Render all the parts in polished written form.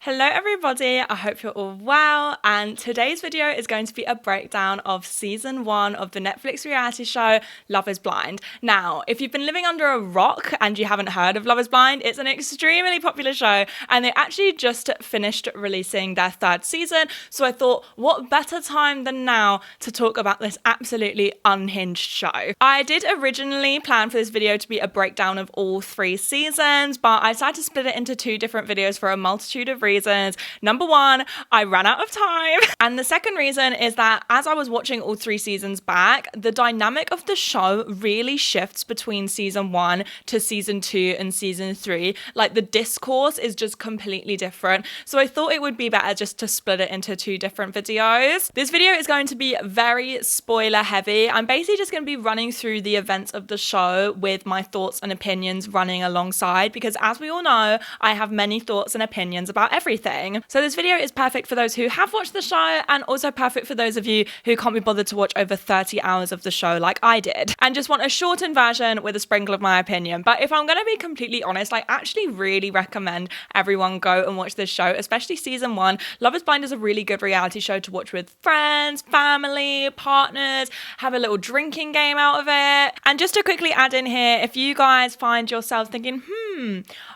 Hello everybody, I hope you're all well, and today's video is going to be a breakdown of season 1 of the Netflix reality show Love is Blind. Now, if you've been living under a rock and you haven't heard of Love is Blind, it's an extremely popular show and they actually just finished releasing their 3rd season, so I thought what better time than now to talk about this absolutely unhinged show. I did originally plan for this video to be a breakdown of all 3 seasons, but I decided to split it into 2 different videos for a multitude of reasons. Number 1, I ran out of time. And the second reason is that as I was watching all 3 seasons back, the dynamic of the show really shifts between season 1 to season 2 and season 3. Like the discourse is just completely different. So I thought it would be better just to split it into 2 different videos. This video is going to be very spoiler heavy. I'm basically just going to be running through the events of the show with my thoughts and opinions running alongside, because as we all know, I have many thoughts and opinions about everything. So this video is perfect for those who have watched the show and also perfect for those of you who can't be bothered to watch over 30 hours of the show like I did and just want a shortened version with a sprinkle of my opinion. But if I'm going to be completely honest, I actually really recommend everyone go and watch this show, especially season 1. Love is Blind is a really good reality show to watch with friends, family, partners, have a little drinking game out of it. And just to quickly add in here, if you guys find yourselves thinking,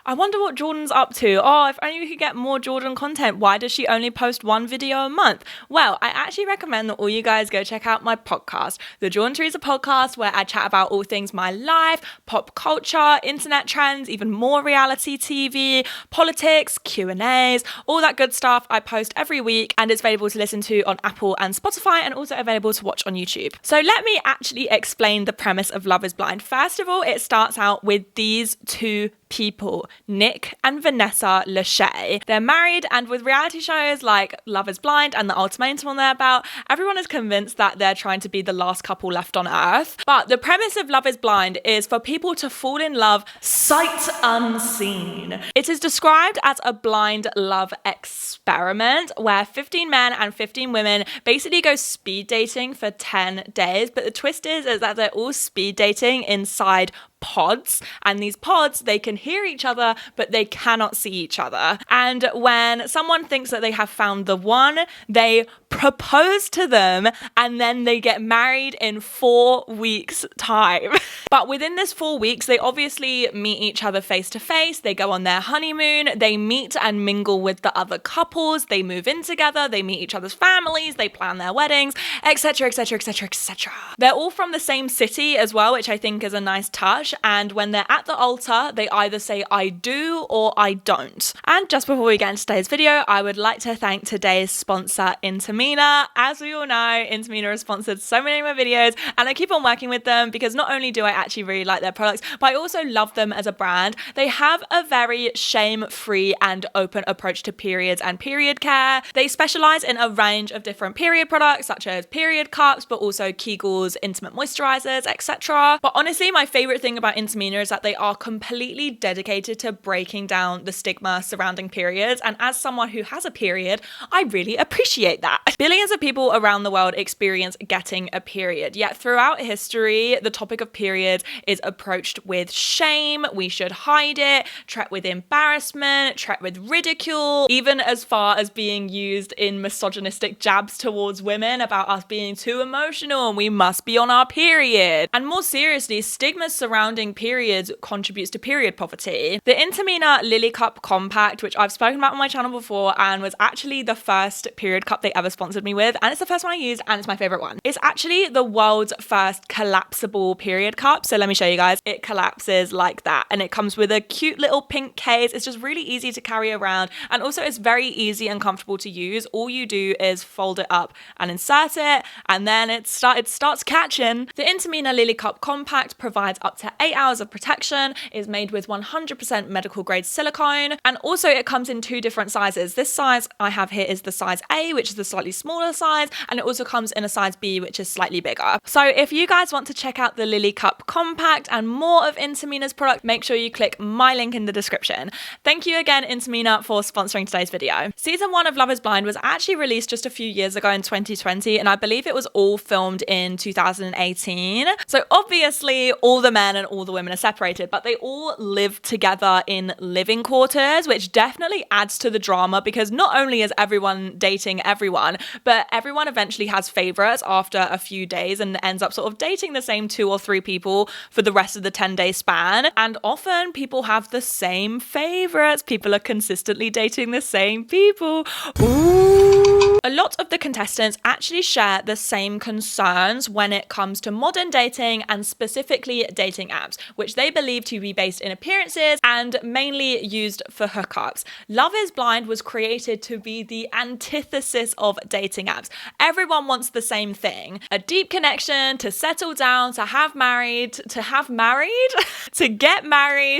I wonder what Jordan's up to. Oh, if only we could get more Jordan content. Why does she only post 1 video a month? Well, I actually recommend that all you guys go check out my podcast, the Theresa podcast, where I chat about all things my life, pop culture, internet trends, even more reality TV, politics, Q&As, all that good stuff. I post every week and it's available to listen to on Apple and Spotify and also available to watch on YouTube. So let me actually explain the premise of Love is Blind. First of all, it starts out with these 2 people, Nick and Vanessa Lachey. They're married, and with reality shows like Love is Blind and The Ultimatum on their belt, everyone is convinced that they're trying to be the last couple left on earth. But the premise of Love is Blind is for people to fall in love sight unseen. It is described as a blind love experiment where 15 men and 15 women basically go speed dating for 10 days. But the twist is that they're all speed dating inside pods, and these pods, they can hear each other but they cannot see each other. And when someone thinks that they have found the one, they propose to them and then they get married in 4 weeks time. But within this 4 weeks, they obviously meet each other face to face, they go on their honeymoon, they meet and mingle with the other couples, they move in together, they meet each other's families, they plan their weddings, etc, etc, etc, etc. They're all from the same city as well, which I think is a nice touch. And when they're at the altar, they either say I do or I don't. And just before we get into today's video, I would like to thank today's sponsor, Intamina. As we all know, Intamina has sponsored so many of my videos and I keep on working with them because not only do I actually really like their products, but I also love them as a brand. They have a very shame-free and open approach to periods and period care. They specialize in a range of different period products such as period cups, but also Kegels, intimate moisturizers, etc. But honestly, my favorite thing about Intamina is that they are completely dedicated to breaking down the stigma surrounding periods, and as someone who has a period, I really appreciate that. Billions of people around the world experience getting a period, yet throughout history, the topic of periods is approached with shame. We should hide it, treat with embarrassment, treat with ridicule, even as far as being used in misogynistic jabs towards women about us being too emotional and we must be on our period. And more seriously, stigma surrounding periods contributes to period poverty. The Intamina Lily Cup Compact, which I've spoken about on my channel before and was actually the first period cup they ever sponsored me with, and it's the first one I used and it's my favorite one. It's actually the world's first collapsible period cup. So let me show you guys. It collapses like that and it comes with a cute little pink case. It's just really easy to carry around and also it's very easy and comfortable to use. All you do is fold it up and insert it and then it starts catching. The Intamina Lily Cup Compact provides up to 8 hours of protection, is made with 100% medical grade silicone, and also it comes in 2 different sizes. This size I have here is the size A, which is the slightly smaller size, and it also comes in a size B, which is slightly bigger. So if you guys want to check out the Lily Cup Compact and more of Intamina's product, make sure you click my link in the description. Thank you again, Intamina, for sponsoring today's video. Season 1 of Love is Blind was actually released just a few years ago in 2020, and I believe it was all filmed in 2018. So obviously all the men and all the women are separated, but they all live together in living quarters, which definitely adds to the drama because not only is everyone dating everyone, but everyone eventually has favorites after a few days and ends up sort of dating the same 2 or 3 people for the rest of the 10-day span. And often people have the same favorites. People are consistently dating the same people. Ooh. A lot of the contestants actually share the same concerns when it comes to modern dating and specifically dating apps, which they believe to be based in appearances and mainly used for hookups. Love is Blind was created to be the antithesis of dating apps. Everyone wants the same thing: a deep connection, to settle down, to get married,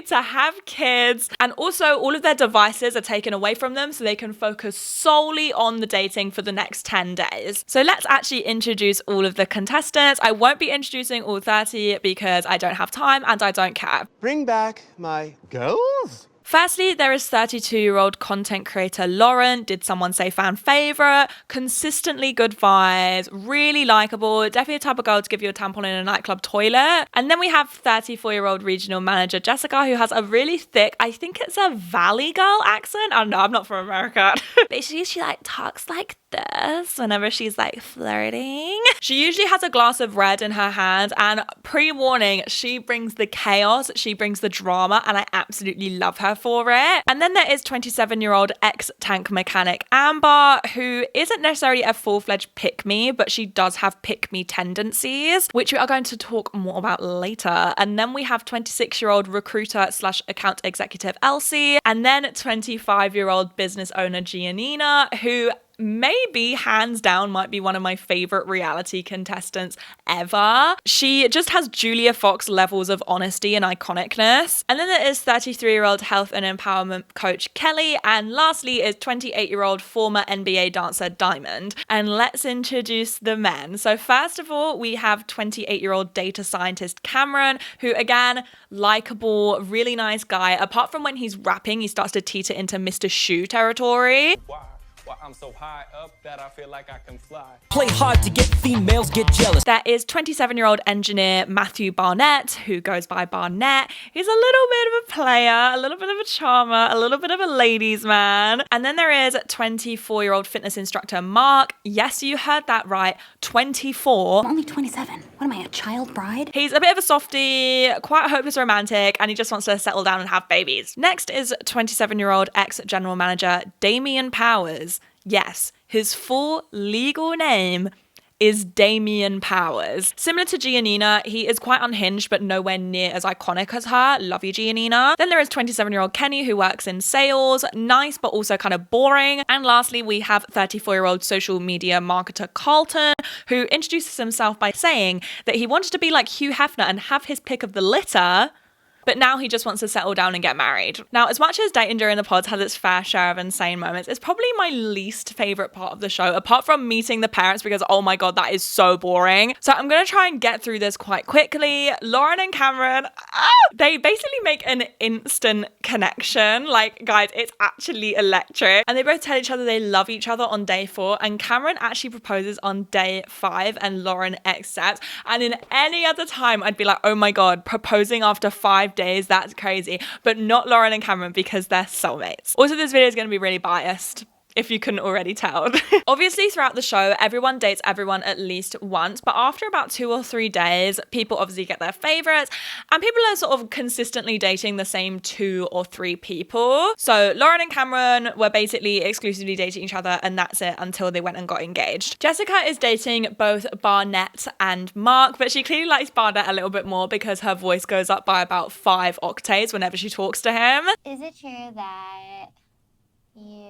to have kids, and also all of their devices are taken away from them so they can focus solely on the dating for the next 10 days. So let's actually introduce all of the contestants. I won't be introducing all 30 because I don't have time and I don't care. Bring back my girls? Firstly, there is 32-year-old content creator Lauren. Did someone say fan favorite? Consistently good vibes, really likable, definitely the type of girl to give you a tampon in a nightclub toilet. And then we have 34-year-old regional manager Jessica, who has a really thick, I think it's a Valley girl accent. I don't know, I'm not from America. Basically, she like talks like this whenever she's like flirting. She usually has a glass of red in her hand, and pre-warning, she brings the chaos, she brings the drama, and I absolutely love her for it. And then there is 27-year-old ex-tank mechanic Amber, who isn't necessarily a full-fledged pick-me, but she does have pick-me tendencies, which we are going to talk more about later. And then we have 26-year-old recruiter / account executive Elsie, and then 25-year-old business owner Giannina, who maybe hands down might be one of my favorite reality contestants ever. She just has Julia Fox levels of honesty and iconicness. And then there is 33-year-old health and empowerment coach Kelly, and lastly is 28-year-old former NBA dancer Diamond. And let's introduce the men. So first of all, we have 28-year-old data scientist Cameron, who again, likable, really nice guy. Apart from when he's rapping, he starts to teeter into Mr. Shoe territory. Wow. I'm so high up that I feel like I can fly. Play hard to get females get jealous. There is 27-year-old engineer Matthew Barnett, who goes by Barnett. He's a little bit of a player, a little bit of a charmer, a little bit of a ladies' man. And then there is 24-year-old fitness instructor Mark. Yes, you heard that right, 24. I'm only 27. What am I, a child bride? He's a bit of a softie, quite a hopeless romantic, and he just wants to settle down and have babies. Next is 27-year-old ex-general manager Damian Powers. Yes, his full legal name is Damian Powers. Similar to Giannina, he is quite unhinged, but nowhere near as iconic as her. Love you, Giannina. Then there is 27-year-old Kenny, who works in sales. Nice, but also kind of boring. And lastly, we have 34-year-old social media marketer Carlton, who introduces himself by saying that he wanted to be like Hugh Hefner and have his pick of the litter, but now he just wants to settle down and get married. Now, as much as dating during the pods has its fair share of insane moments, it's probably my least favorite part of the show, apart from meeting the parents, because oh my god, that is so boring. So I'm gonna try and get through this quite quickly. Lauren and Cameron, they basically make an instant connection. Like, guys, it's actually electric. And they both tell each other they love each other on day 4, and Cameron actually proposes on day 5, and Lauren accepts. And in any other time, I'd be like, oh my god, proposing after 5 days, that's crazy. But not Lauren and Cameron, because they're soulmates. Also, this video is going to be really biased, if you couldn't already tell. Obviously, throughout the show, everyone dates everyone at least once, but after about 2 or 3 days, people obviously get their favorites, and people are sort of consistently dating the same 2 or 3 people. So Lauren and Cameron were basically exclusively dating each other, and that's it until they went and got engaged. Jessica is dating both Barnett and Mark, but she clearly likes Barnett a little bit more because her voice goes up by about 5 octaves whenever she talks to him. Is it true that you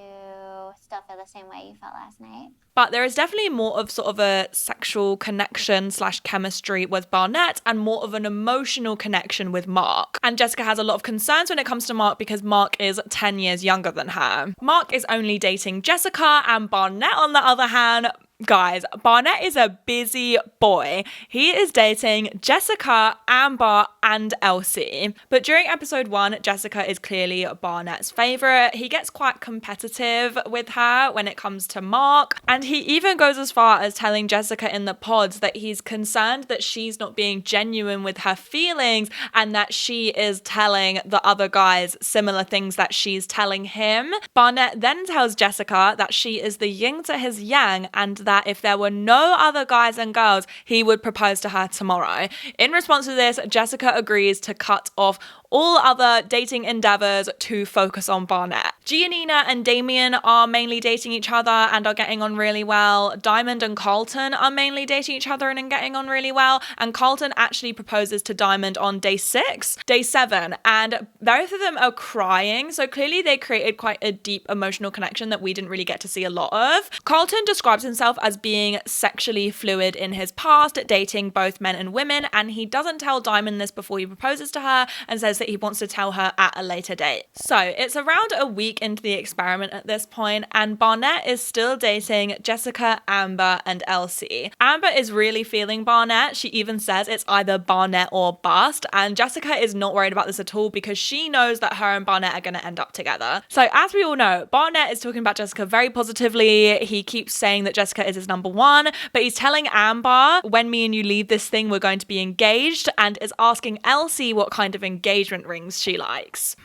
still feel the same way you felt last night? But there is definitely more of sort of a sexual connection / chemistry with Barnett, and more of an emotional connection with Mark. And Jessica has a lot of concerns when it comes to Mark because Mark is 10 years younger than her. Mark is only dating Jessica, and Barnett, on the other hand, Guys, Barnett is a busy boy. He is dating Jessica, Amber, and Elsie. But during episode 1, Jessica is clearly Barnett's favourite. He gets quite competitive with her when it comes to Mark. And he even goes as far as telling Jessica in the pods that he's concerned that she's not being genuine with her feelings and that she is telling the other guys similar things that she's telling him. Barnett then tells Jessica that she is the yin to his yang and that if there were no other guys and girls, he would propose to her tomorrow. In response to this, Jessica agrees to cut off all other dating endeavors to focus on Barnett. Giannina and Damien are mainly dating each other and are getting on really well. Diamond and Carlton are mainly dating each other and getting on really well. And Carlton actually proposes to Diamond on day 7, and both of them are crying. So clearly they created quite a deep emotional connection that we didn't really get to see a lot of. Carlton describes himself as being sexually fluid in his past, dating both men and women, and he doesn't tell Diamond this before he proposes to her and says that he wants to tell her at a later date. So it's around a week into the experiment at this point, and Barnett is still dating Jessica, Amber, and Elsie. Amber is really feeling Barnett. She even says it's either Barnett or bust, and Jessica is not worried about this at all because she knows that her and Barnett are going to end up together. So as we all know, Barnett is talking about Jessica very positively. He keeps saying that Jessica is his number one, but he's telling Amber, when me and you leave this thing, we're going to be engaged, and is asking Elsie what kind of engagement rings she likes.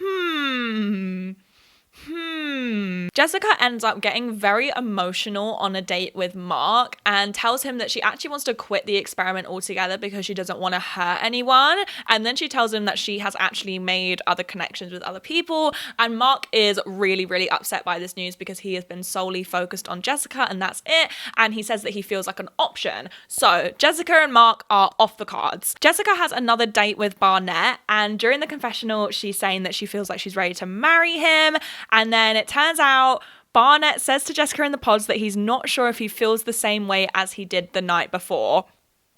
Jessica ends up getting very emotional on a date with Mark and tells him that she actually wants to quit the experiment altogether because she doesn't want to hurt anyone. And then she tells him that she has actually made other connections with other people. And Mark is really, really upset by this news because he has been solely focused on Jessica and that's it. And he says that he feels like an option. So Jessica and Mark are off the cards. Jessica has another date with Barnett, and during the confessional, she's saying that she feels like she's ready to marry him. And then it turns out Barnett says to Jessica in the pods that he's not sure if he feels the same way as he did the night before,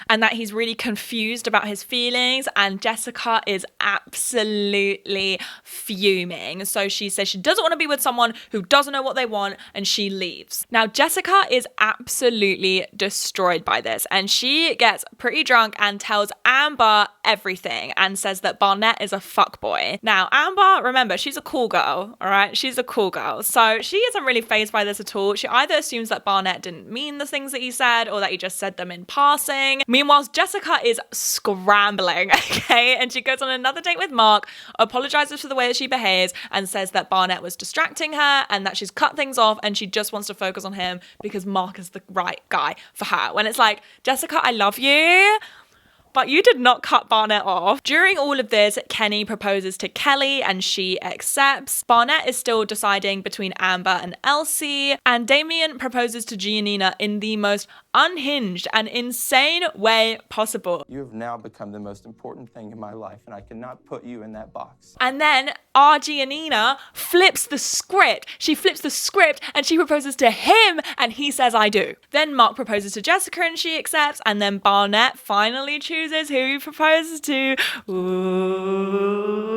and that he's really confused about his feelings, and Jessica is absolutely fuming. So she says she doesn't want to be with someone who doesn't know what they want, and she leaves. Now Jessica is absolutely destroyed by this, and she gets pretty drunk and tells Amber everything and says that Barnett is a fuckboy. Now Amber, remember, she's a cool girl, all right? She's a cool girl. So she isn't really fazed by this at all. She either assumes that Barnett didn't mean the things that he said or that he just said them in passing. Meanwhile, Jessica is scrambling, okay? And she goes on another date with Mark, apologizes for the way that she behaves, and says that Barnett was distracting her and that she's cut things off and she just wants to focus on him because Mark is the right guy for her. When it's like, Jessica, I love you, but you did not cut Barnett off. During all of this, Kenny proposes to Kelly and she accepts. Barnett is still deciding between Amber and Elsie, and Damien proposes to Giannina in the most unhinged and insane way possible. You have now become the most important thing in my life, and I cannot put you in that box. And then our Giannina flips the script. She flips the script and she proposes to him and he says, I do. Then Mark proposes to Jessica and she accepts, and then Barnett finally chooses who he proposes to. Ooh.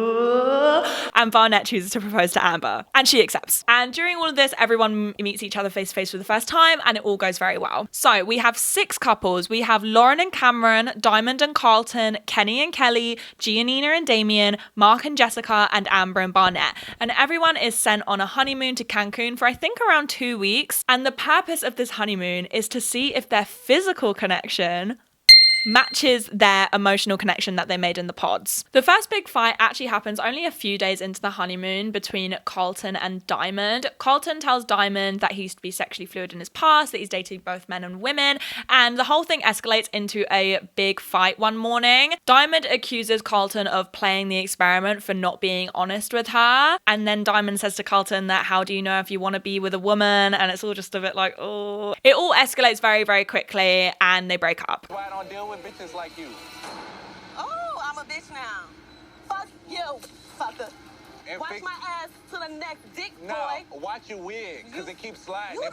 And Barnett chooses to propose to Amber and she accepts. And during all of this, everyone meets each other face to face for the first time and it all goes very well. So we have 6 couples. We have Lauren and Cameron, Diamond and Carlton, Kenny and Kelly, Giannina and Damien, Mark and Jessica, and Amber and Barnett. And everyone is sent on a honeymoon to Cancun for I think around 2 weeks. And the purpose of this honeymoon is to see if their physical connection matches their emotional connection that they made in the pods. The first big fight actually happens only a few days into the honeymoon between Carlton and Diamond. Carlton tells Diamond that he used to be sexually fluid in his past, that he's dated both men and women, and the whole thing escalates into a big fight one morning. Diamond accuses Carlton of playing the experiment for not being honest with her, and then Diamond says to Carlton that how do you know if you want to be with a woman, and it's all just a bit like, oh. It all escalates very, very quickly and they break up. Why I don't deal with bitches like you? Oh, I'm a bitch now. Fuck you, fucker. And Watch my ass to the next dick, No, boy. watch your wig, because it keeps sliding. You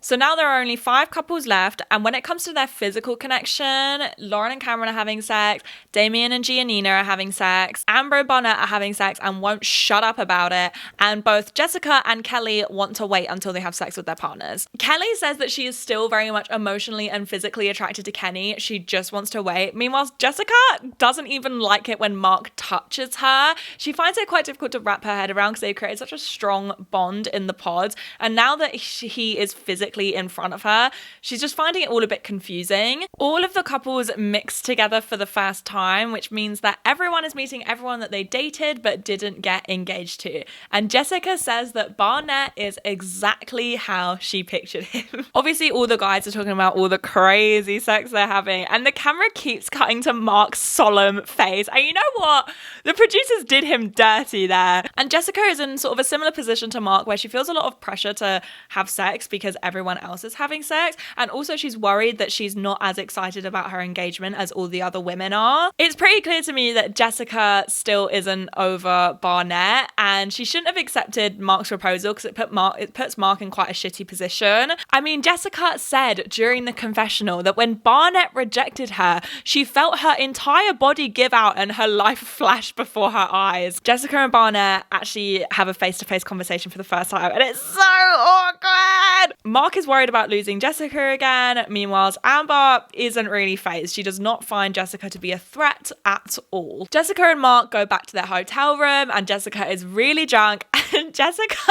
So now there are only 5 couples left, and when it comes to their physical connection, Lauren and Cameron are having sex, Damien and Giannina are having sex, Amber and Barnett are having sex and won't shut up about it, and both Jessica and Kelly want to wait until they have sex with their partners. Kelly says that she is still very much emotionally and physically attracted to Kenny, she just wants to wait. Meanwhile, Jessica doesn't even like it when Mark touches her. She finds it quite difficult to wrap her head around because they created such a strong bond in the pods, and now that he is physically in front of her, she's just finding it all a bit confusing. All of the couples mixed together for the first time, which means that everyone is meeting everyone that they dated but didn't get engaged to. And Jessica says that Barnett is exactly how she pictured him. Obviously, all the guys are talking about all the crazy sex they're having, and the camera keeps cutting to Mark's solemn face. And you know what? The producers did him dirty there. And Jessica is in sort of a similar position to Mark, where she feels a lot of pressure to have sex because everyone else is having sex. And also she's worried that she's not as excited about her engagement as all the other women are. It's pretty clear to me that Jessica still isn't over Barnett, and she shouldn't have accepted Mark's proposal because it puts Mark in quite a shitty position. I mean, Jessica said during the confessional that when Barnett rejected her, she felt her entire body give out and her life flash before her eyes. Jessica and Barnett actually have a face-to-face conversation for the first time, and it's so awkward. Mark is worried about losing Jessica again. Meanwhile, Amber isn't really fazed. She does not find Jessica to be a threat at all. Jessica and Mark go back to their hotel room, and Jessica is really drunk, and Jessica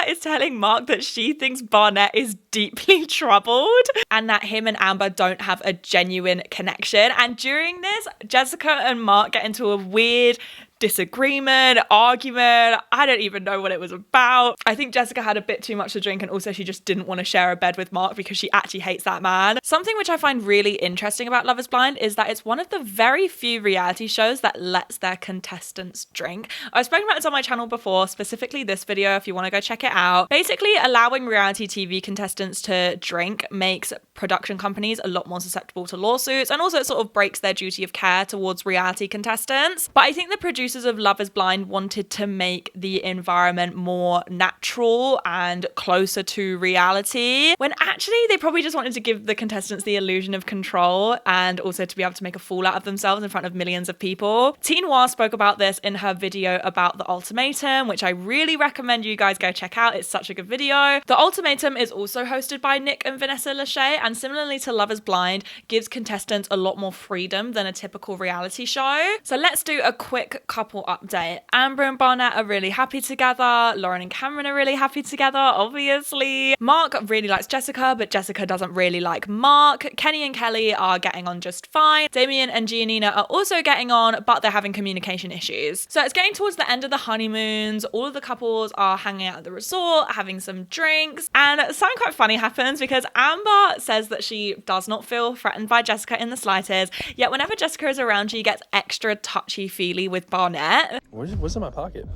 is telling Mark that she thinks Barnett is deeply troubled and that him and Amber don't have a genuine connection. And during this, Jessica and Mark get into a weird disagreement, argument. I don't even know what it was about. I think Jessica had a bit too much to drink, and also she just didn't want to share a bed with Mark because she actually hates that man. Something which I find really interesting about Love is Blind is that it's one of the very few reality shows that lets their contestants drink. I've spoken about this on my channel before, specifically this video if you want to go check it out. Basically, allowing reality TV contestants to drink makes production companies a lot more susceptible to lawsuits, and also it sort of breaks their duty of care towards reality contestants. But I think the producers of Love is Blind wanted to make the environment more natural and closer to reality, when actually they probably just wanted to give the contestants the illusion of control and also to be able to make a fool out of themselves in front of millions of people. Teen Noir spoke about this in her video about The Ultimatum, which I really recommend you guys go check out. It's such a good video. The Ultimatum is also hosted by Nick and Vanessa Lachey, and similarly to Love is Blind, gives contestants a lot more freedom than a typical reality show. So let's do a quick couple update. Amber and Barnett are really happy together. Lauren and Cameron are really happy together, obviously. Mark really likes Jessica, but Jessica doesn't really like Mark. Kenny and Kelly are getting on just fine. Damien and Giannina are also getting on, but they're having communication issues. So it's getting towards the end of the honeymoons. All of the couples are hanging out at the resort, having some drinks, and something quite funny happens because Amber says that she does not feel threatened by Jessica in the slightest, yet whenever Jessica is around, she gets extra touchy-feely with Barnett. What's in my pocket?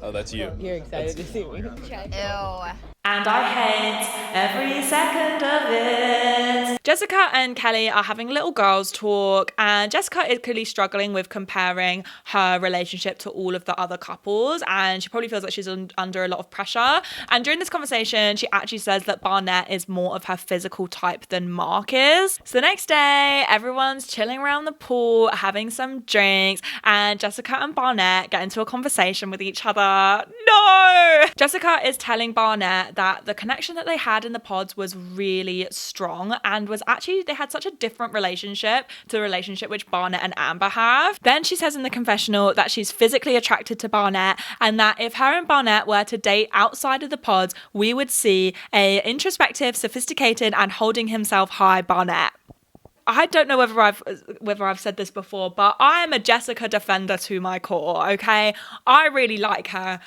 Oh, that's you. You're excited to see me. Ew. And I hate every second of it. Jessica and Kelly are having little girls talk, and Jessica is clearly struggling with comparing her relationship to all of the other couples, and she probably feels like she's under a lot of pressure. And during this conversation, she actually says that Barnett is more of her physical type than Mark is. So the next day, everyone's chilling around the pool, having some drinks, and Jessica and Barnett get into a conversation with each other. No! Jessica is telling Barnett that the connection that they had in the pods was really strong, and was actually, they had such a different relationship to the relationship which Barnett and Amber have. Then she says in the confessional that she's physically attracted to Barnett, and that if her and Barnett were to date outside of the pods, we would see a introspective, sophisticated, and holding himself high Barnett. I don't know whether I've said this before, but I am a Jessica defender to my core, okay? I really like her.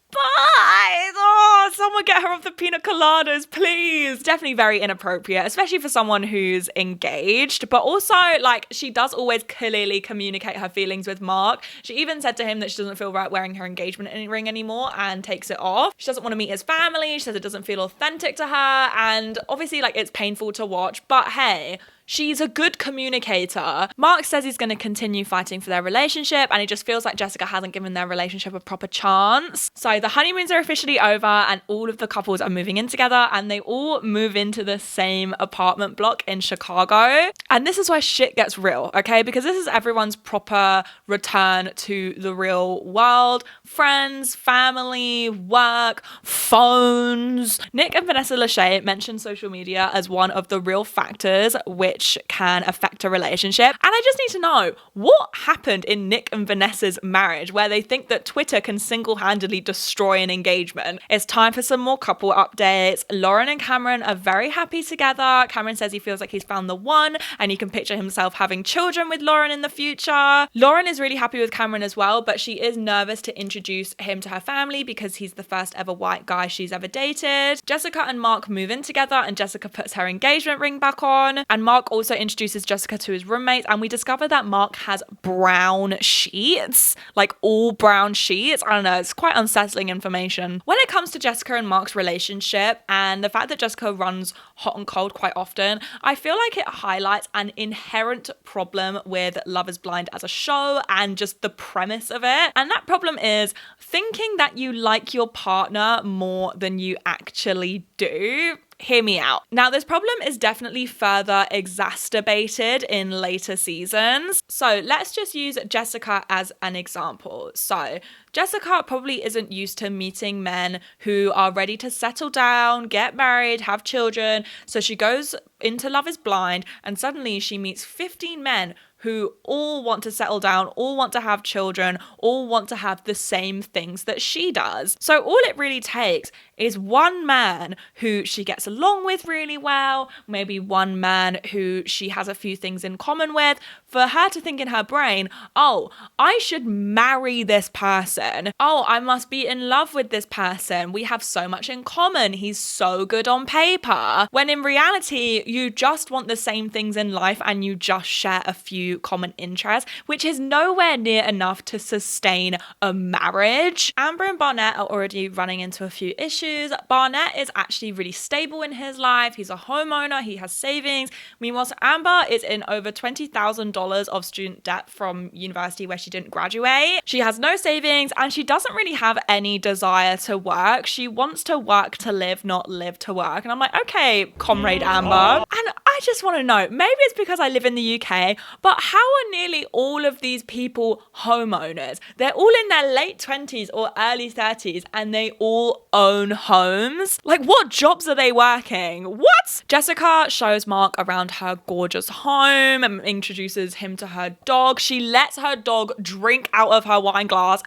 But, someone get her off the pina coladas, please. Definitely very inappropriate, especially for someone who's engaged. But also, like, she does always clearly communicate her feelings with Mark. She even said to him that she doesn't feel right wearing her engagement ring anymore and takes it off. She doesn't want to meet his family. She says it doesn't feel authentic to her. And obviously, like, it's painful to watch. But hey, she's a good communicator. Mark says he's going to continue fighting for their relationship, and he just feels like Jessica hasn't given their relationship a proper chance. So the honeymoons are officially over, and all of the couples are moving in together, and they all move into the same apartment block in Chicago. And this is where shit gets real, okay? Because this is everyone's proper return to the real world. Friends, family, work, phones. Nick and Vanessa Lachey mentioned social media as one of the real factors which can affect a relationship. And I just need to know, what happened in Nick and Vanessa's marriage where they think that Twitter can single-handedly destroy an engagement? It's time for some more couple updates. Lauren and Cameron are very happy together. Cameron says he feels like he's found the one, and he can picture himself having children with Lauren in the future. Lauren is really happy with Cameron as well, but she is nervous to introduce him to her family because he's the first ever white guy she's ever dated. Jessica and Mark move in together, and Jessica puts her engagement ring back on. And Mark also introduces Jessica to his roommates, and we discover that Mark has brown sheets, like all brown sheets. I don't know, it's quite unsettling information. When it comes to Jessica and Mark's relationship and the fact that Jessica runs hot and cold quite often, I feel like it highlights an inherent problem with Love is Blind as a show and just the premise of it. And that problem is thinking that you like your partner more than you actually do. Hear me out. Now, this problem is definitely further exacerbated in later seasons. So let's just use Jessica as an example. So Jessica probably isn't used to meeting men who are ready to settle down, get married, have children. So she goes into Love is Blind, and suddenly she meets 15 men who all want to settle down, all want to have children, all want to have the same things that she does. So all it really takes is one man who she gets along with really well, maybe one man who she has a few things in common with, for her to think in her brain, oh, I should marry this person. Oh, I must be in love with this person. We have so much in common. He's so good on paper. When in reality, you just want the same things in life and you just share a few common interests, which is nowhere near enough to sustain a marriage. Amber and Barnett are already running into a few issues. Barnett is actually really stable in his life. He's a homeowner. He has savings. Meanwhile, Amber is in over $20,000 of student debt from university where she didn't graduate. She has no savings and she doesn't really have any desire to work. She wants to work to live, not live to work. And I'm like, okay, comrade Amber. And I just want to know, maybe it's because I live in the UK, but how are nearly all of these people homeowners? They're all in their late 20s or early 30s and they all own homes. Like, what jobs are they working? What? Jessica shows Mark around her gorgeous home and introduces him to her dog. She lets her dog drink out of her wine glass.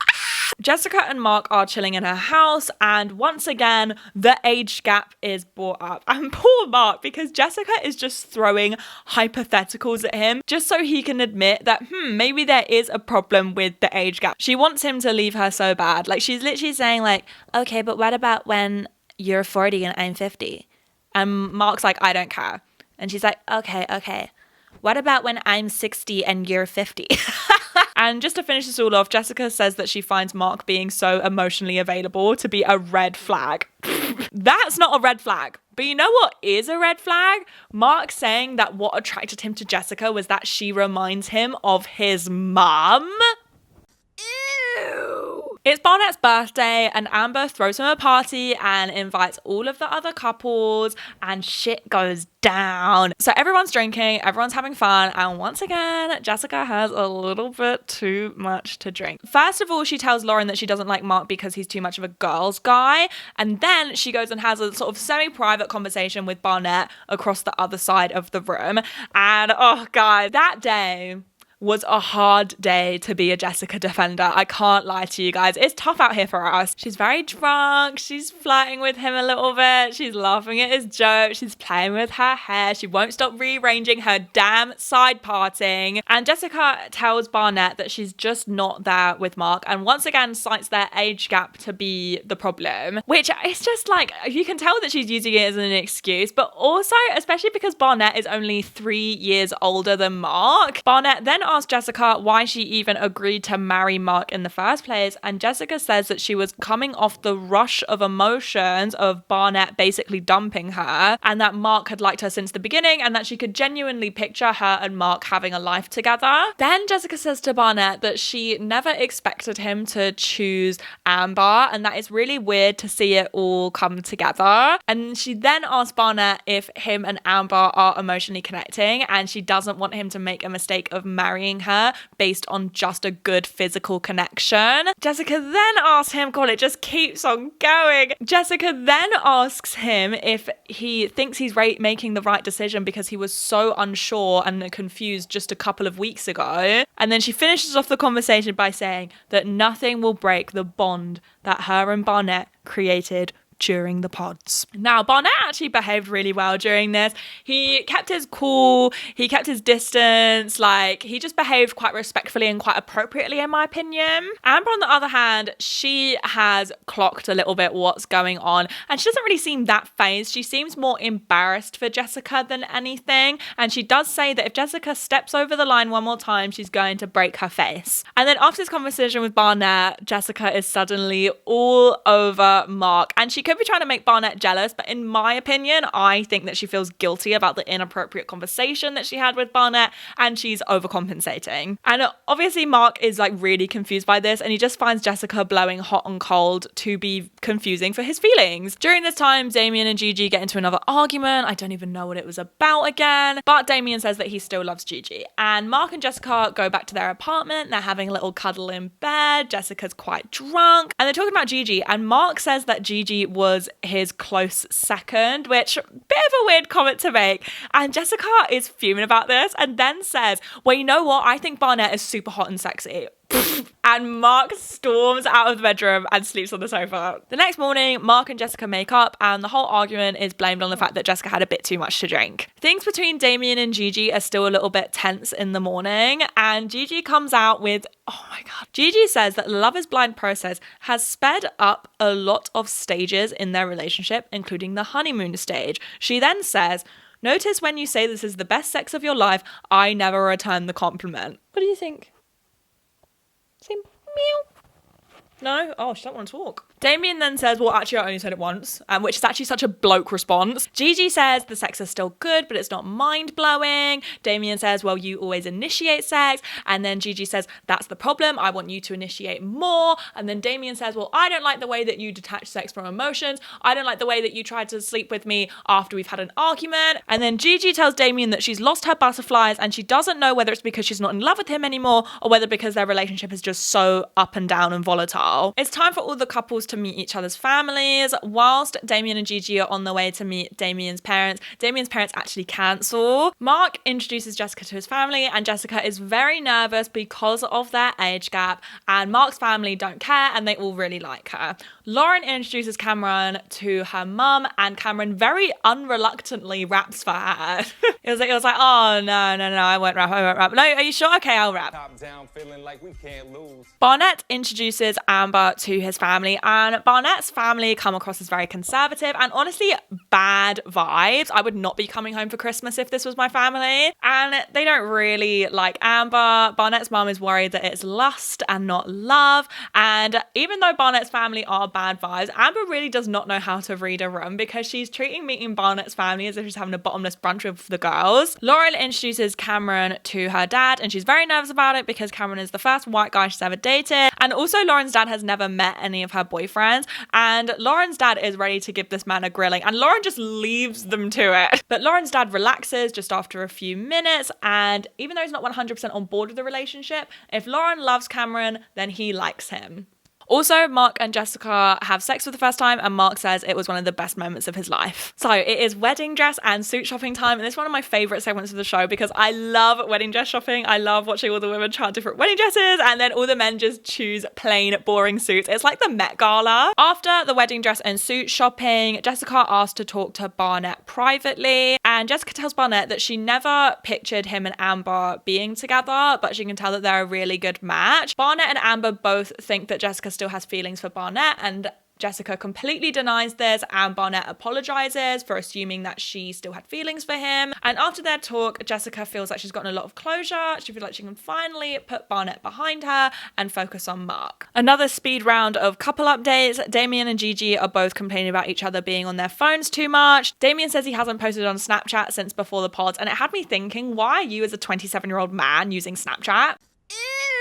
Jessica and Mark are chilling in her house, and once again, the age gap is brought up. And poor Mark, because Jessica is just throwing hypotheticals at him just so he can admit that, maybe there is a problem with the age gap. She wants him to leave her so bad. Like, she's literally saying like, okay, but what about when you're 40 and I'm 50? And Mark's like, I don't care. And she's like, okay. What about when I'm 60 and you're 50? And just to finish this all off, Jessica says that she finds Mark being so emotionally available to be a red flag. That's not a red flag. But you know what is a red flag? Mark saying that what attracted him to Jessica was that she reminds him of his mum. Ew. It's Barnett's birthday and Amber throws him a party and invites all of the other couples and shit goes down. So everyone's drinking, everyone's having fun, and once again, Jessica has a little bit too much to drink. First of all, she tells Lauren that she doesn't like Mark because he's too much of a girl's guy, and then she goes and has a sort of semi-private conversation with Barnett across the other side of the room. And oh guys, that day was a hard day to be a Jessica defender. I can't lie to you guys. It's tough out here for us. She's very drunk. She's flirting with him a little bit. She's laughing at his jokes. She's playing with her hair. She won't stop rearranging her damn side parting. And Jessica tells Barnett that she's just not there with Mark, and once again cites their age gap to be the problem, which is just like, you can tell that she's using it as an excuse, but also, especially because Barnett is only 3 years older than Mark, Barnett then asks Jessica why she even agreed to marry Mark in the first place, and Jessica says that she was coming off the rush of emotions of Barnett basically dumping her, and that Mark had liked her since the beginning, and that she could genuinely picture her and Mark having a life together. Then Jessica says to Barnett that she never expected him to choose Amber, and that it's really weird to see it all come together. And she then asks Barnett if him and Amber are emotionally connecting, and she doesn't want him to make a mistake of marrying her based on just a good physical connection. Jessica then asks him, God, it just keeps on going. Jessica then asks him if he thinks he's making the right decision because he was so unsure and confused just a couple of weeks ago. And then she finishes off the conversation by saying that nothing will break the bond that her and Barnett created during the pods. Now, Barnett actually behaved really well during this. He kept his cool, he kept his distance, like he just behaved quite respectfully and quite appropriately in my opinion. Amber, on the other hand, she has clocked a little bit what's going on, and she doesn't really seem that fazed. She seems more embarrassed for Jessica than anything, and she does say that if Jessica steps over the line one more time, she's going to break her face. And then after this conversation with Barnett, Jessica is suddenly all over Mark, and she could be trying to make Barnett jealous, but in my opinion, I think that she feels guilty about the inappropriate conversation that she had with Barnett, and she's overcompensating. And obviously Mark is like really confused by this, and he just finds Jessica blowing hot and cold to be confusing for his feelings. During this time, Damien and Gigi get into another argument. I don't even know what it was about again, but Damien says that he still loves Gigi. And Mark and Jessica go back to their apartment. They're having a little cuddle in bed. Jessica's quite drunk, and they're talking about Gigi, and Mark says that Gigi was his close second, which bit of a weird comment to make. And Jessica is fuming about this and then says, well, you know what? I think Barnett is super hot and sexy. And Mark storms out of the bedroom and sleeps on the sofa. The next morning, Mark and Jessica make up, and the whole argument is blamed on the fact that Jessica had a bit too much to drink. Things between Damien and Gigi are still a little bit tense in the morning, and Gigi comes out with, oh my God. Gigi says that the Love is Blind process has sped up a lot of stages in their relationship, including the honeymoon stage. She then says, notice when you say this is the best sex of your life, I never return the compliment. What do you think? Seem meow. No? Oh, she don't want to talk. Damien then says, well, actually, I only said it once, which is actually such a bloke response. Gigi says the sex is still good, but it's not mind-blowing. Damien says, well, you always initiate sex. And then Gigi says, that's the problem. I want you to initiate more. And then Damien says, well, I don't like the way that you detach sex from emotions. I don't like the way that you tried to sleep with me after we've had an argument. And then Gigi tells Damien that she's lost her butterflies, and she doesn't know whether it's because she's not in love with him anymore or whether because their relationship is just so up and down and volatile. It's time for all the couples to meet each other's families. Whilst Damien and Gigi are on the way to meet Damien's parents actually cancel. Mark introduces Jessica to his family, and Jessica is very nervous because of their age gap, and Mark's family don't care and they all really like her. Lauren introduces Cameron to her mum, and Cameron very unreluctantly raps for her. it was like, oh no, I won't rap. No, are you sure? Okay, I'll rap. Top down, feeling like we can't lose. Barnett introduces Amber to his family, and Barnett's family come across as very conservative and honestly bad vibes. I would not be coming home for Christmas if this was my family. And they don't really like Amber. Barnett's mum is worried that it's lust and not love. And even though Barnett's family are bad vibes, Amber really does not know how to read a room because she's treating meeting Barnett's family as if she's having a bottomless brunch with the girls. Lauren introduces Cameron to her dad, and she's very nervous about it because Cameron is the first white guy she's ever dated. And also Lauren's dad has never met any of her boyfriends, and Lauren's dad is ready to give this man a grilling, and Lauren just leaves them to it. But Lauren's dad relaxes just after a few minutes, and even though he's not 100% on board with the relationship, if Lauren loves Cameron, then he likes him. Also, Mark and Jessica have sex for the first time, and Mark says it was one of the best moments of his life. So it is wedding dress and suit shopping time, and it's one of my favourite segments of the show because I love wedding dress shopping. I love watching all the women try different wedding dresses, and then all the men just choose plain, boring suits. It's like the Met Gala. After the wedding dress and suit shopping, Jessica asked to talk to Barnett privately, and Jessica tells Barnett that she never pictured him and Amber being together, but she can tell that they're a really good match. Barnett and Amber both think that Jessica still has feelings for Barnett, and Jessica completely denies this, and Barnett apologizes for assuming that she still had feelings for him. And after their talk, Jessica feels like she's gotten a lot of closure. She feels like she can finally put Barnett behind her and focus on Mark. Another speed round of couple updates. Damien and Gigi are both complaining about each other being on their phones too much. Damien says he hasn't posted on Snapchat since before the pods, and it had me thinking, why are you as a 27-year-old man using Snapchat?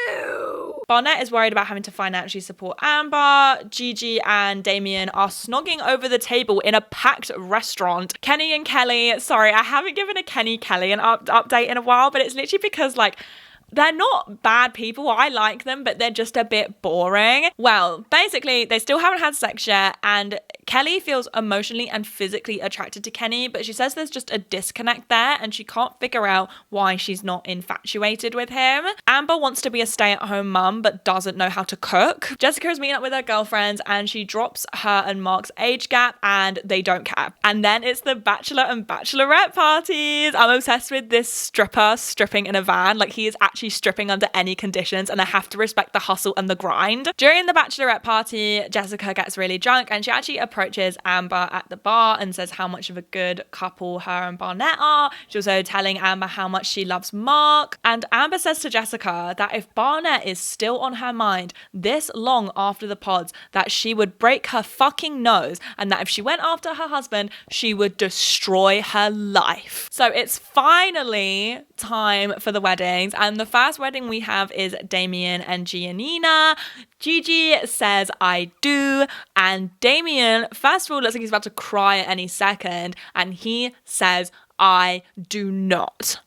Ew. Barnett is worried about having to financially support Amber. Gigi and Damien are snogging over the table in a packed restaurant. Kenny and Kelly, sorry, I haven't given a Kelly an update in a while, but it's literally because, like, they're not bad people. I like them, but they're just a bit boring. Well, basically, they still haven't had sex yet, and Kelly feels emotionally and physically attracted to Kenny, but she says there's just a disconnect there and she can't figure out why she's not infatuated with him. Amber wants to be a stay-at-home mum but doesn't know how to cook. Jessica is meeting up with her girlfriends and she drops her and Mark's age gap and they don't care. And then it's the bachelor and bachelorette parties. I'm obsessed with this stripper stripping in a van. Like, he is actually stripping under any conditions, and I have to respect the hustle and the grind. During the bachelorette party, Jessica gets really drunk and she actually approaches Amber at the bar and says how much of a good couple her and Barnett are. She's also telling Amber how much she loves Mark. And Amber says to Jessica that if Barnett is still on her mind this long after the pods, that she would break her fucking nose, and that if she went after her husband, she would destroy her life. So it's finally time for the weddings, and the first wedding we have is Damien and Giannina. Gigi says I do, and Damien first of all looks like he's about to cry at any second, and he says I do not.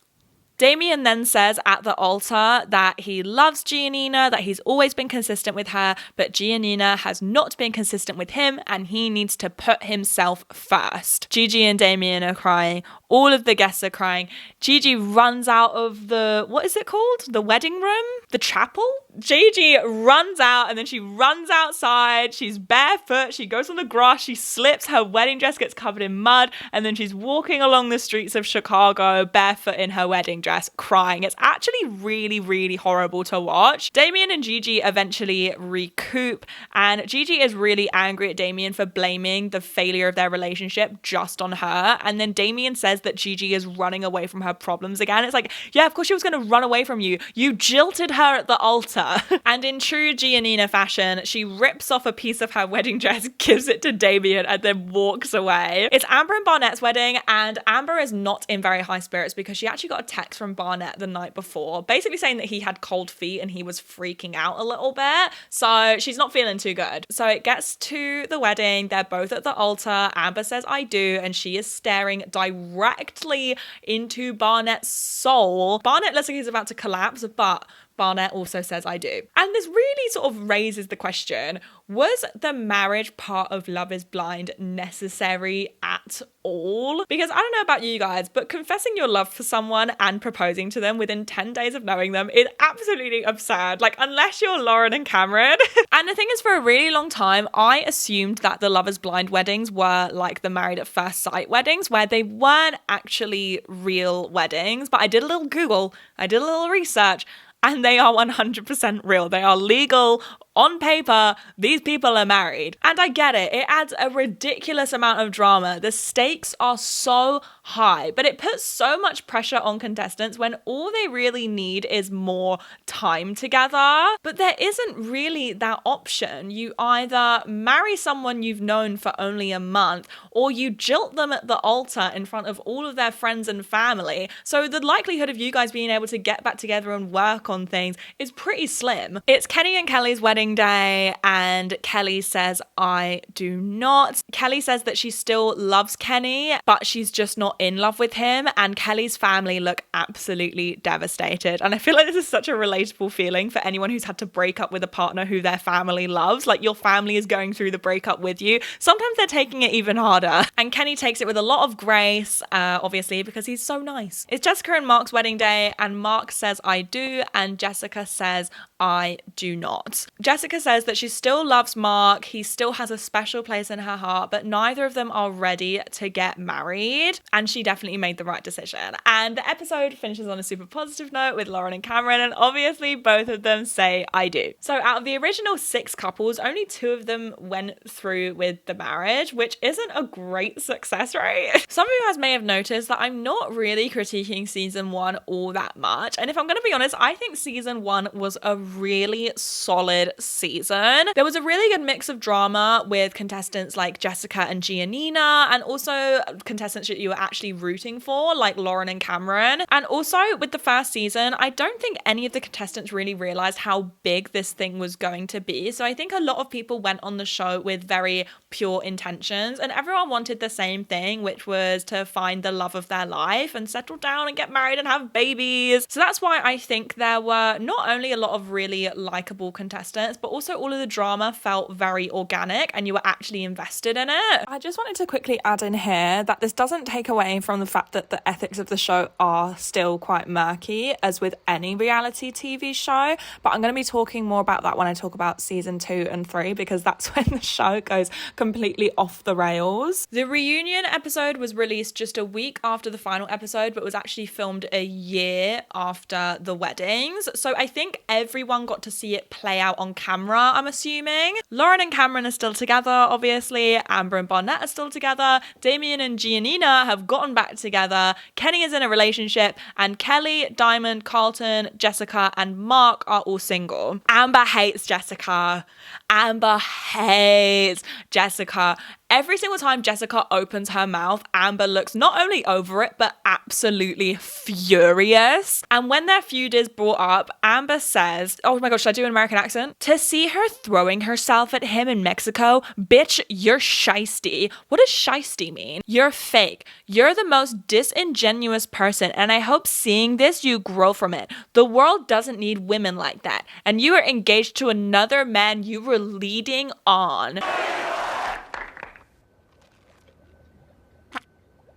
Damien then says at the altar that he loves Giannina, that he's always been consistent with her, but Giannina has not been consistent with him and he needs to put himself first. Gigi and Damien are crying. All of the guests are crying. Gigi runs out of the, what is it called? The wedding room? The chapel? Gigi runs out and then she runs outside. She's barefoot. She goes on the grass. She slips. Her wedding dress gets covered in mud. And then she's walking along the streets of Chicago barefoot in her wedding dress, crying. It's actually really, really horrible to watch. Damien and Gigi eventually recoup. And Gigi is really angry at Damien for blaming the failure of their relationship just on her. And then Damien says that Gigi is running away from her problems again. It's like, yeah, of course she was going to run away from you. You jilted her at the altar. And in true Giannina fashion, she rips off a piece of her wedding dress, gives it to Damien, and then walks away. It's Amber and Barnett's wedding, and Amber is not in very high spirits because she actually got a text from Barnett the night before, basically saying that he had cold feet and he was freaking out a little bit. So she's not feeling too good. So it gets to the wedding. They're both at the altar. Amber says, I do, and she is staring directly into Barnett's soul. Barnett looks like he's about to collapse, but Barnett also says, I do. And this really sort of raises the question, was the marriage part of Love is Blind necessary at all? Because I don't know about you guys, but confessing your love for someone and proposing to them within 10 days of knowing them is absolutely absurd. Like, unless you're Lauren and Cameron. And the thing is, for a really long time, I assumed that the Love is Blind weddings were like the Married at First Sight weddings, where they weren't actually real weddings. But I did a little Google, I did a little research, and they are 100% real. They are legal. On paper, these people are married. And I get it. It adds a ridiculous amount of drama. The stakes are so high, but it puts so much pressure on contestants when all they really need is more time together. But there isn't really that option. You either marry someone you've known for only a month, or you jilt them at the altar in front of all of their friends and family. So the likelihood of you guys being able to get back together and work on things is pretty slim. It's Kenny and Kelly's wedding day, and Kelly says, I do not. Kelly says that she still loves Kenny, but she's just not in love with him, and Kelly's family look absolutely devastated. And I feel like this is such a relatable feeling for anyone who's had to break up with a partner who their family loves. Like, your family is going through the breakup with you. Sometimes they're taking it even harder. And Kenny takes it with a lot of grace, obviously, because he's so nice. It's Jessica and Mark's wedding day, and Mark says, I do, and Jessica says, I do not. Jessica says that she still loves Mark, he still has a special place in her heart, but neither of them are ready to get married, and she definitely made the right decision. And the episode finishes on a super positive note with Lauren and Cameron, and obviously both of them say I do. So out of the original 6 couples, only 2 of them went through with the marriage, which isn't a great success rate. Some of you guys may have noticed that I'm not really critiquing season 1 all that much, and if I'm going to be honest, I think season 1 was a really solid season. There was a really good mix of drama with contestants like Jessica and Giannina, and also contestants that you were actually rooting for like Lauren and Cameron. And also with the first season, I don't think any of the contestants really realized how big this thing was going to be. So I think a lot of people went on the show with very pure intentions, and everyone wanted the same thing, which was to find the love of their life and settle down and get married and have babies. So that's why I think there were not only a lot of really likable contestants, but also all of the drama felt very organic and you were actually invested in it. I just wanted to quickly add in here that this doesn't take away from the fact that the ethics of the show are still quite murky, as with any reality TV show, but I'm going to be talking more about that when I talk about season 2 and 3, because that's when the show goes completely off the rails. The reunion episode was released just a week after the final episode, but was actually filmed a year after the weddings. So I think everyone got to see it play out on camera, I'm assuming. Lauren and Cameron are still together, obviously. Amber and Barnett are still together. Damien and Giannina have gotten back together. Kenny is in a relationship, and Kelly, Diamond, Carlton, Jessica, and Mark are all single. Amber hates Jessica. Amber hates Jessica. Every single time Jessica opens her mouth, Amber looks not only over it, but absolutely furious. And when their feud is brought up, Amber says, oh my gosh, should I do an American accent? To see her throwing herself at him in Mexico, bitch, you're shiesty. What does shiesty mean? You're fake. You're the most disingenuous person, and I hope seeing this, you grow from it. The world doesn't need women like that. And you are engaged to another man you were leading on.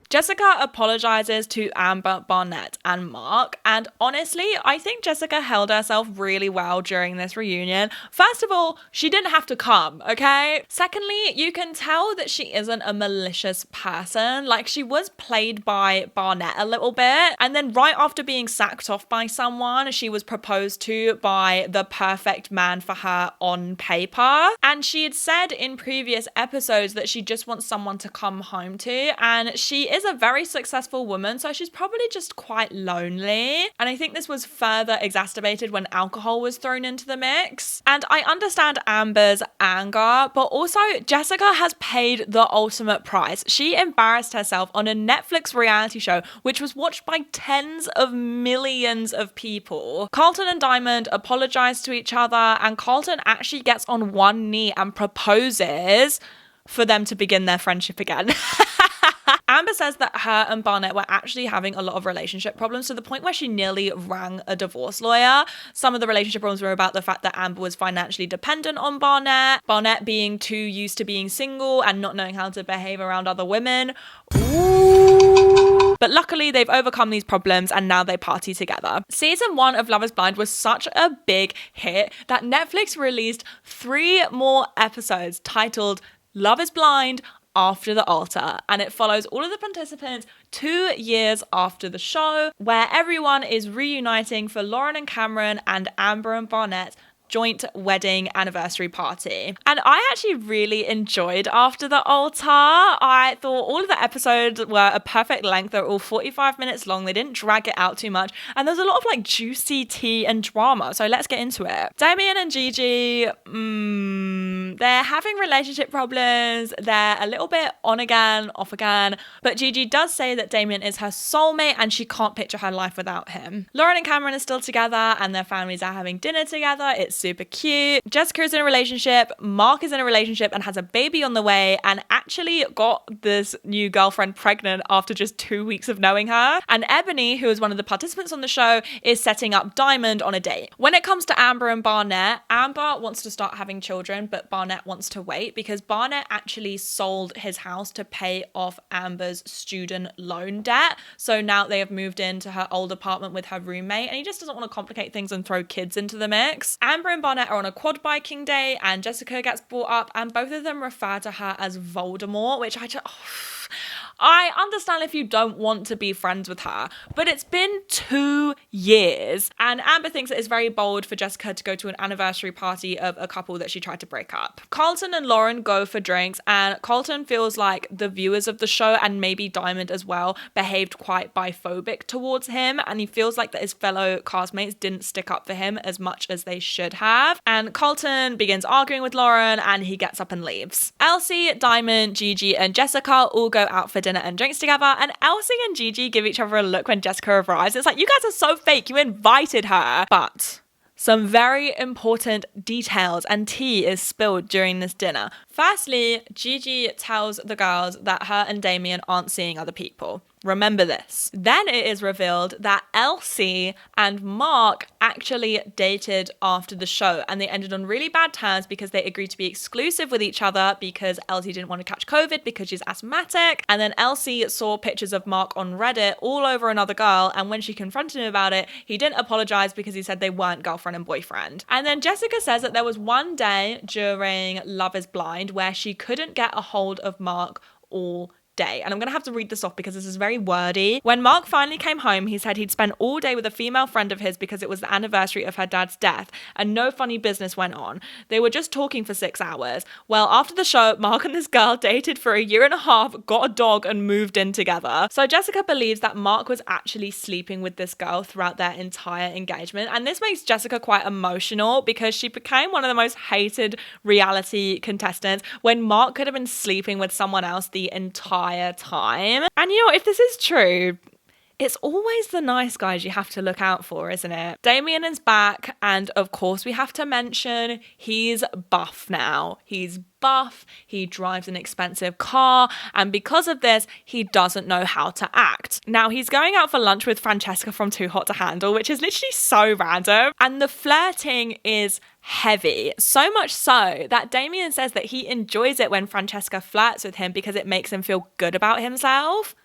Jessica apologizes to Amber, Barnett, and Mark, and honestly, I think Jessica held herself really well during this reunion. First of all, she didn't have to come, okay? Secondly, you can tell that she isn't a malicious person. Like, she was played by Barnett a little bit, and then right after being sacked off by someone, she was proposed to by the perfect man for her on paper, and she had said in previous episodes that she just wants someone to come home to, and she is a very successful woman, so she's probably just quite lonely. And I think this was further exacerbated when alcohol was thrown into the mix. And I understand Amber's anger, but also Jessica has paid the ultimate price. She embarrassed herself on a Netflix reality show, which was watched by tens of millions of people. Carlton and Diamond apologize to each other, and Carlton actually gets on one knee and proposes for them to begin their friendship again. Amber says that her and Barnett were actually having a lot of relationship problems, to the point where she nearly rang a divorce lawyer. Some of the relationship problems were about the fact that Amber was financially dependent on Barnett, Barnett being too used to being single and not knowing how to behave around other women. Ooh. But luckily, they've overcome these problems and now they party together. Season 1 of Love is Blind was such a big hit that Netflix released 3 more episodes titled Love is Blind After the Altar, and it follows all of the participants 2 years after the show, where everyone is reuniting for Lauren and Cameron and Amber and Barnett's joint wedding anniversary party. And I actually really enjoyed After the Altar. I thought all of the episodes were a perfect length. They're all 45 minutes long. They didn't drag it out too much. And there's a lot of like juicy tea and drama. So let's get into it. Damien and Gigi, they're having relationship problems. They're a little bit on again, off again. But Gigi does say that Damien is her soulmate and she can't picture her life without him. Lauren and Cameron are still together and their families are having dinner together. It's super cute. Jessica is in a relationship. Mark is in a relationship and has a baby on the way, and actually got this new girlfriend pregnant after just 2 weeks of knowing her. And Ebony, who is one of the participants on the show, is setting up Diamond on a date. When it comes to Amber and Barnett, Amber wants to start having children, but Barnett Barnett wants to wait because Barnett actually sold his house to pay off Amber's student loan debt. So now they have moved into her old apartment with her roommate, and he just doesn't want to complicate things and throw kids into the mix. Amber and Barnett are on a quad biking day, and Jessica gets brought up, and both of them refer to her as Voldemort, which I understand if you don't want to be friends with her, but it's been 2 years, and Amber thinks it is very bold for Jessica to go to an anniversary party of a couple that she tried to break up. Carlton and Lauren go for drinks, and Carlton feels like the viewers of the show, and maybe Diamond as well, behaved quite biphobic towards him, and he feels like that his fellow castmates didn't stick up for him as much as they should have. And Carlton begins arguing with Lauren, and he gets up and leaves. Elsie, Diamond, Gigi, and Jessica all go out for dinner and drinks together, and Elsie and Gigi give each other a look when Jessica arrives. It's like, you guys are so fake, you invited her. But some very important details and tea is spilled during this dinner. Firstly, Gigi tells the girls that her and Damien aren't seeing other people. Remember this. Then it is revealed that Elsie and Mark actually dated after the show, and they ended on really bad terms because they agreed to be exclusive with each other because Elsie didn't want to catch COVID because she's asthmatic. And then Elsie saw pictures of Mark on Reddit all over another girl, and when she confronted him about it, he didn't apologize because he said they weren't girlfriend and boyfriend. And then Jessica says that there was one day during Love is Blind where she couldn't get a hold of Mark all day. And I'm going to have to read this off because this is very wordy. When Mark finally came home, he said he'd spent all day with a female friend of his because it was the anniversary of her dad's death and no funny business went on. They were just talking for 6 hours. Well, after the show, Mark and this girl dated for 1.5 years, got a dog and moved in together. So Jessica believes that Mark was actually sleeping with this girl throughout their entire engagement. And this makes Jessica quite emotional because she became one of the most hated reality contestants when Mark could have been sleeping with someone else the entire time. And you know, if this is true, it's always the nice guys you have to look out for, isn't it? Damien is back, and of course we have to mention he's buff now. He's buff, he drives an expensive car, and because of this, he doesn't know how to act. Now, he's going out for lunch with Francesca from Too Hot to Handle, which is literally so random, and the flirting is heavy. So much so that Damien says that he enjoys it when Francesca flirts with him because it makes him feel good about himself.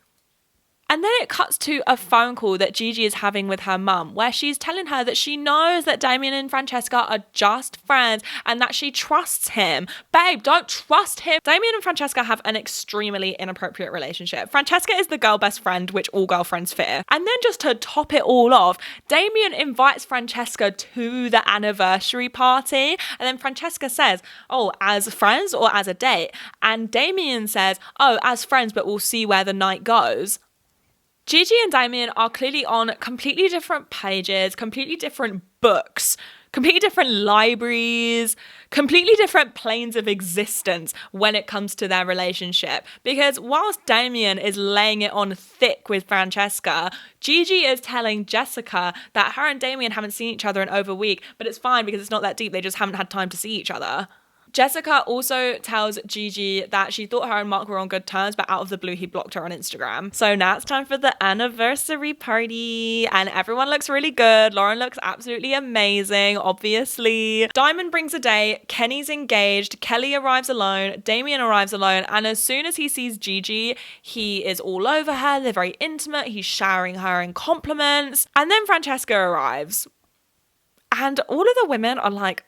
And then it cuts to a phone call that Gigi is having with her mum, where she's telling her that she knows that Damien and Francesca are just friends and that she trusts him. Babe, don't trust him. Damien and Francesca have an extremely inappropriate relationship. Francesca is the girl best friend, which all girlfriends fear. And then just to top it all off, Damien invites Francesca to the anniversary party. And then Francesca says, oh, as friends or as a date? And Damien says, oh, as friends, but we'll see where the night goes. Gigi and Damien are clearly on completely different pages, completely different books, completely different libraries, completely different planes of existence when it comes to their relationship. Because whilst Damien is laying it on thick with Francesca, Gigi is telling Jessica that her and Damien haven't seen each other in over a week, but it's fine because it's not that deep, they just haven't had time to see each other. Jessica also tells Gigi that she thought her and Mark were on good terms, but out of the blue, he blocked her on Instagram. So now it's time for the anniversary party, and everyone looks really good. Lauren looks absolutely amazing, obviously. Diamond brings a date, Kenny's engaged, Kelly arrives alone, Damien arrives alone, and as soon as he sees Gigi, he is all over her. They're very intimate. He's showering her in compliments. And then Francesca arrives, and all of the women are like,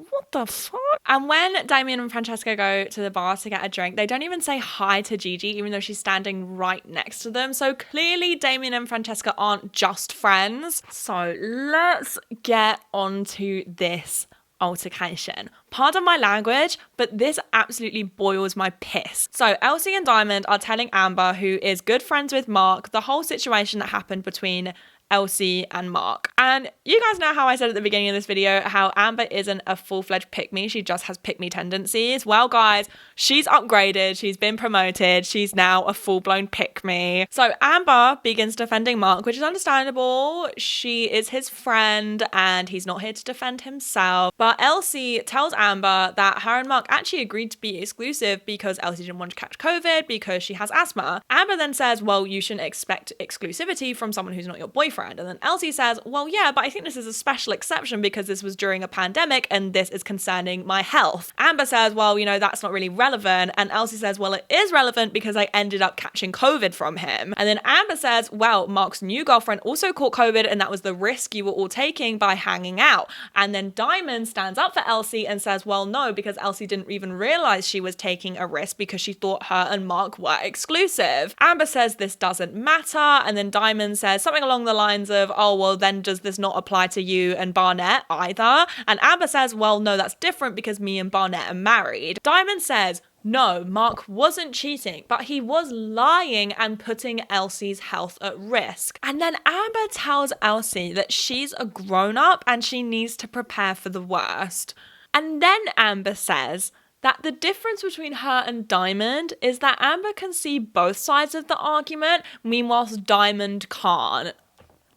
what the fuck? And when Damien and Francesca go to the bar to get a drink, they don't even say hi to Gigi, even though she's standing right next to them. So clearly Damien and Francesca aren't just friends. So let's get onto this altercation. Pardon my language, but this absolutely boils my piss. So Elsie and Diamond are telling Amber, who is good friends with Mark, the whole situation that happened between Elsie and Mark. And you guys know how I said at the beginning of this video how Amber isn't a full-fledged pick-me, she just has pick-me tendencies. Well guys, she's upgraded, she's been promoted, she's now a full-blown pick-me. So Amber begins defending Mark, which is understandable. She is his friend and he's not here to defend himself. But Elsie tells Amber that her and Mark actually agreed to be exclusive because Elsie didn't want to catch COVID because she has asthma. Amber then says, well, you shouldn't expect exclusivity from someone who's not your boyfriend. girlfriend. And then Elsie says, well, yeah, but I think this is a special exception because this was during a pandemic and this is concerning my health. Amber says, well, you know, that's not really relevant. And Elsie says, well, it is relevant because I ended up catching COVID from him. And then Amber says, well, Mark's new girlfriend also caught COVID and that was the risk you were all taking by hanging out. And then Diamond stands up for Elsie and says, well, no, because Elsie didn't even realize she was taking a risk because she thought her and Mark were exclusive. Amber says this doesn't matter. And then Diamond says something along the lines of, oh, well, then does this not apply to you and Barnett either? And Amber says, well, no, that's different because me and Barnett are married. Diamond says, no, Mark wasn't cheating, but he was lying and putting Elsie's health at risk. And then Amber tells Elsie that she's a grown-up and she needs to prepare for the worst. And then Amber says that the difference between her and Diamond is that Amber can see both sides of the argument, meanwhile Diamond can't.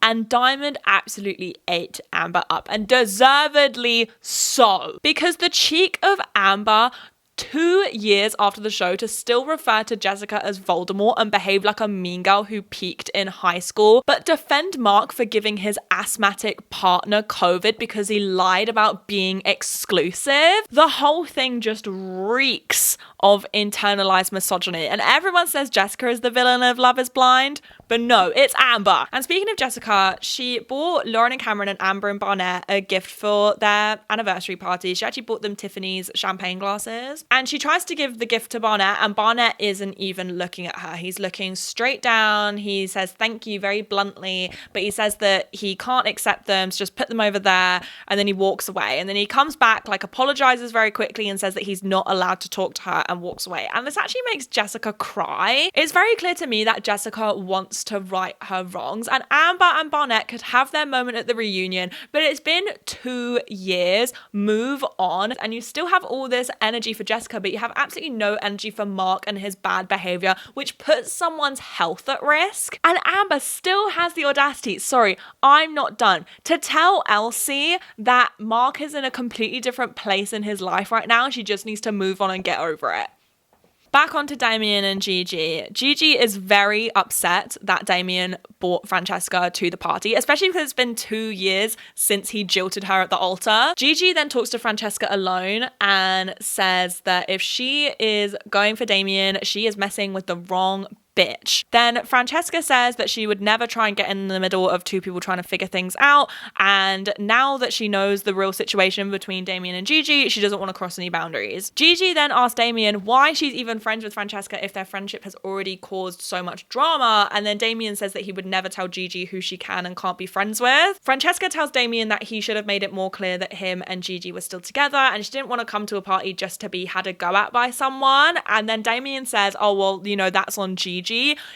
And Diamond absolutely ate Amber up, and deservedly so. Because the cheek of Amber 2 years after the show to still refer to Jessica as Voldemort and behave like a mean girl who peaked in high school, but defend Mark for giving his asthmatic partner COVID because he lied about being exclusive. The whole thing just reeks of internalized misogyny. And everyone says Jessica is the villain of Love is Blind, but no, it's Amber. And speaking of Jessica, she bought Lauren and Cameron and Amber and Barnett a gift for their anniversary party. She actually bought them Tiffany's champagne glasses. And she tries to give the gift to Barnett, and Barnett isn't even looking at her. He's looking straight down. He says thank you very bluntly, but he says that he can't accept them, so just put them over there, and then he walks away. And then he comes back, like apologizes very quickly and says that he's not allowed to talk to her and walks away. And this actually makes Jessica cry. It's very clear to me that Jessica wants to right her wrongs, and Amber and Barnett could have their moment at the reunion, but it's been 2 years. Move on. And you still have all this energy for Jessica, but you have absolutely no energy for Mark and his bad behavior, which puts someone's health at risk. And Amber still has the audacity, sorry, I'm not done, to tell Elsie that Mark is in a completely different place in his life right now. She just needs to move on and get over it. Back onto Damien and Gigi. Gigi is very upset that Damien brought Francesca to the party, especially because it's been 2 years since he jilted her at the altar. Gigi then talks to Francesca alone and says that if she is going for Damien, she is messing with the wrong bitch. Then Francesca says that she would never try and get in the middle of two people trying to figure things out, and now that she knows the real situation between Damien and Gigi, she doesn't want to cross any boundaries. Gigi then asks Damien why she's even friends with Francesca if their friendship has already caused so much drama, and then Damien says that he would never tell Gigi who she can and can't be friends with. Francesca tells Damien that he should have made it more clear that him and Gigi were still together, and she didn't want to come to a party just to be had a go at by someone. And then Damien says, oh well, you know, that's on Gigi.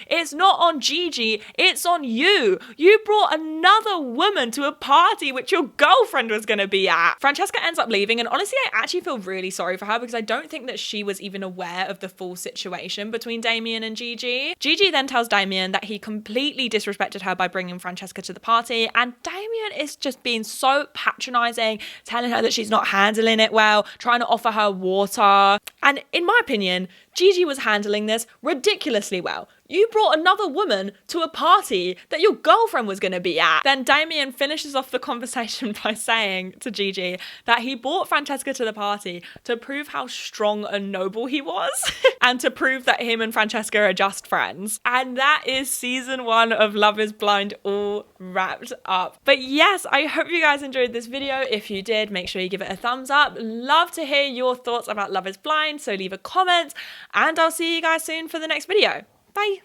It's not on Gigi, it's on you. You brought another woman to a party which your girlfriend was gonna be at. Francesca ends up leaving, and honestly I actually feel really sorry for her because I don't think that she was even aware of the full situation between Damien and Gigi. Gigi then tells Damien that he completely disrespected her by bringing Francesca to the party, and Damien is just being so patronizing, telling her that she's not handling it well, trying to offer her water. And in my opinion, Gigi was handling this ridiculously well. You brought another woman to a party that your girlfriend was going to be at. Then Damien finishes off the conversation by saying to Gigi that he brought Francesca to the party to prove how strong and noble he was and to prove that him and Francesca are just friends. And that is season 1 of Love is Blind all wrapped up. But yes, I hope you guys enjoyed this video. If you did, make sure you give it a thumbs up. Love to hear your thoughts about Love is Blind, so leave a comment, and I'll see you guys soon for the next video. Bye.